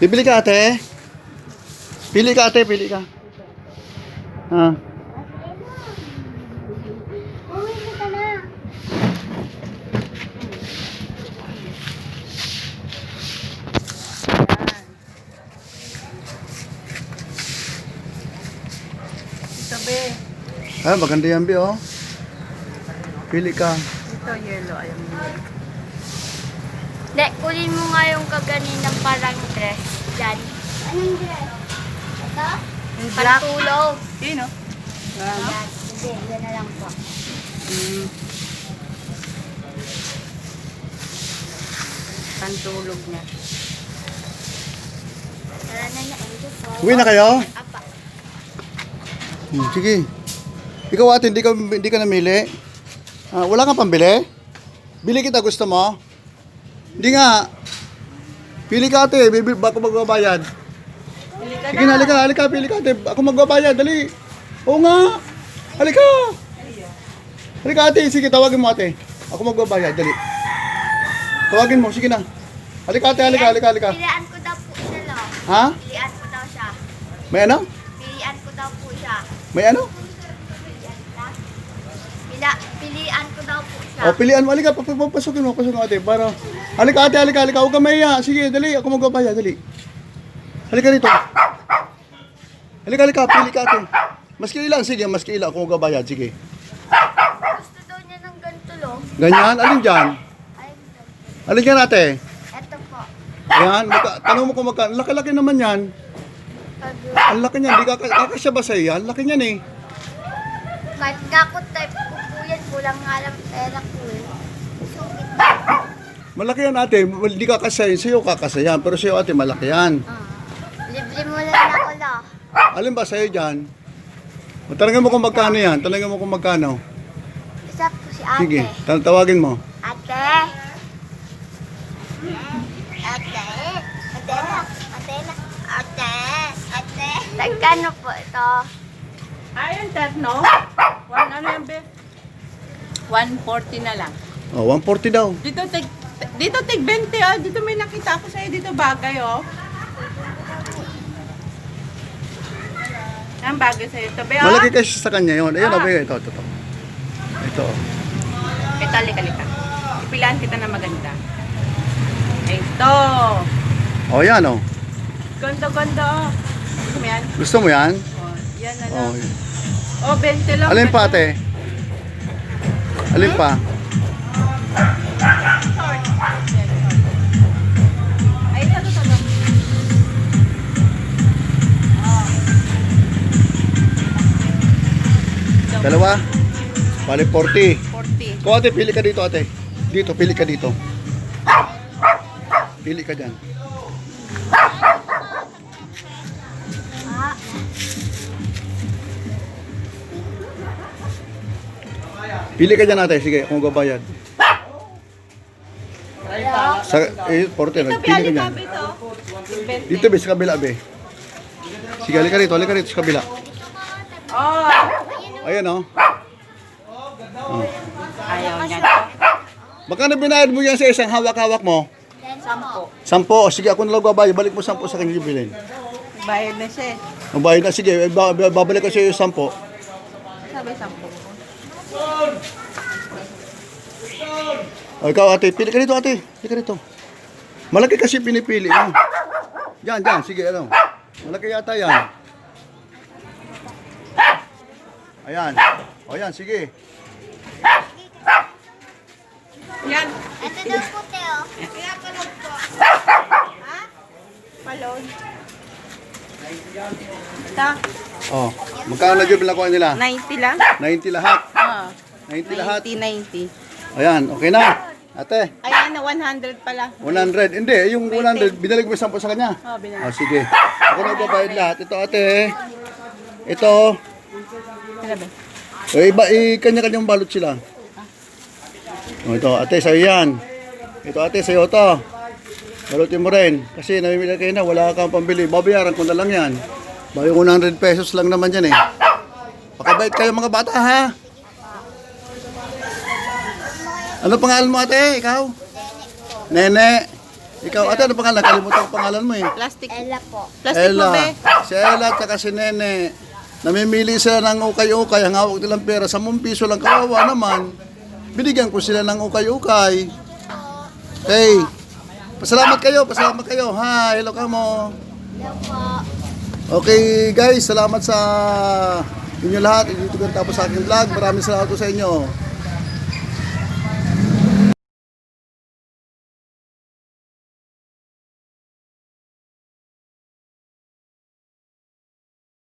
Bibili ka ate? Pili ka ate, pili ka. Ha? Uwi ka na. Ito, be. Ah, maganda yan, Bi, oh. Pili ka. Ito, yellow. Ayaw mo. Dek, kulin mo nga yung kaganinang parang dress. Diyan. Anong dress? Ito? Yung black. Pantulog. Sino? Yan. Hindi, yan na lang po. Pantulog niya. Tara na niya. Uwi na kayo? Apa. Sige. Ikaw ate, hindi ka namili? Ah, wala kang pambili? Bili kita, gusto mo? Hindi nga. Pili ka ate, bako magbabayad. Pili ka Sige na, halika, pili ka ate. Ako magbabayad, dali. Oo nga. Halika. Halika ate, sige, tawagin mo ate. Ako magbabayad, dali. Tawagin mo, sige na. Halika ate, halika. Pilian ko daw po siya, lo. Ha? Pilian ko daw siya. May ano? Pilian ko daw po siya. May ano? Pilian ko daw po siya. O, pilihan mo. Halika, pasukin mo ate. Para. Halika ate, halika. Huwag ka mahiya. Sige, dali. Ako magbabayad, dali. Halika dito. Halika, pili ka ate. Maski ilan, sige, maski ilan. Ako magbabayad, sige. Gusto daw niya ng ganito, lo. Ganyan, alin dyan? Ay, Alin dyan ate? eto po. Ayan, tanong mo kung magkano. Laki-laki naman yan. Ang laki niyan, di kakasya ba sa'yo yan? Laki niyan eh. Kahit gakot type ko po yan, kulang nga lang pera ko eh. Sungkit na. Malaki yan ate, di kakasya yun. Sa'yo kakasya yan, pero sa'yo ate malaki yan. Libre mo lang ako, lo. Alin ba sa'yo dyan? Tanongin mo kung magkano yan. Tanongin mo kung magkano. Isa po si ate. Sige, tawagin mo. Ate. Ate. Ate na. Ate na. Ate. Ate. Nagkano po ito? Ayun, terno. Ano yan, be? 140 na lang. Oh, 140 daw. Dito tig 20, oh. Dito may nakita ako sa'yo. Dito bagay, oh. Ang bagay sa'yo. Ito, be, oh. Malaki kasi sa kanya yun. Ayun, okay, ito. Ito. Ito, lika. Ipilaan kita na maganda. Ito. Oh, yan oh. Ganda, oh. Gusto mo yan? Gusto mo yan? Oh, yan na Oh. lang. Oh, 20 lang. Alin pa ate? Alin pa? Short. Yan, short. Ay, ito. Dalawa? Bali 40. 40. Kung ate, pili ka dito ate. Dito, pili ka dito. Pili ka dyan. Pili ka dyan ate. Sige, kung gabayad. Sa, 40. Ito, Pili ka pili dyan. ka ito. 20. Dito be, sa kabila be. Sige, halika rito sa kabila. Oh. Ayan oh. Ayaw niya. Magkano binayad mo yan sa isang hawak-hawak mo? 10. 10. O sige, ako na lang babayad. Balik mo 10 sa kanya bilhin. Bayad na siya. Ang bayad na, sige, babalik ko sa iyo 10. Sabi 10. O ikaw ate, pili ka dito ate. Pili ka dito. Malaki kasi pinipili mo. Yan, sige, ano. Malaki yata yan. Ayan. O yan, sige. Yan. Ito daw puti, oh. Kaya palog po. Ha? Palog. Ito. O, magkano na dyan nakuha nila? 90 lang. 90 lahat. Oh. 90 lahat. 90. Ayan, okay na. Ate, Ay, ano, 100 pala. 100. Hindi, yung 100, binalik mo 10 sa kanya. Oh, binalik. O, sige. Ako na babayad lahat. Ito ate. Ito. Ano ba? Kanya-kanyang balot sila. O, ito, ate, sa'yo yan. Ito, ate, sa'yo ito. Balutin mo rin. Kasi namimili kayo na, wala kang pambili. Babayaran ko na lang yan. Bayo 100 pesos lang naman yan eh. Pakabait kayo mga bata ha. Ano pangalan mo ate? Ikaw? Nene. Ikaw, ate, ano pangalan? Kalimutan ko pangalan mo eh. Plastic. Ella po. Plastic mo, Ella. be. Si Ella at saka si Nene. Namimili sila ng ukay-ukay. Ang hawak nilang pera, 10 piso lang. Kawawa naman. Binigyan ko sila ng ukay-ukay. Hey, pasalamat kayo. Hi, hello ka mo. Hello po. Okay guys, salamat sa inyo lahat. Dito ko tapos sa aking vlog. Maraming salamat po sa inyo.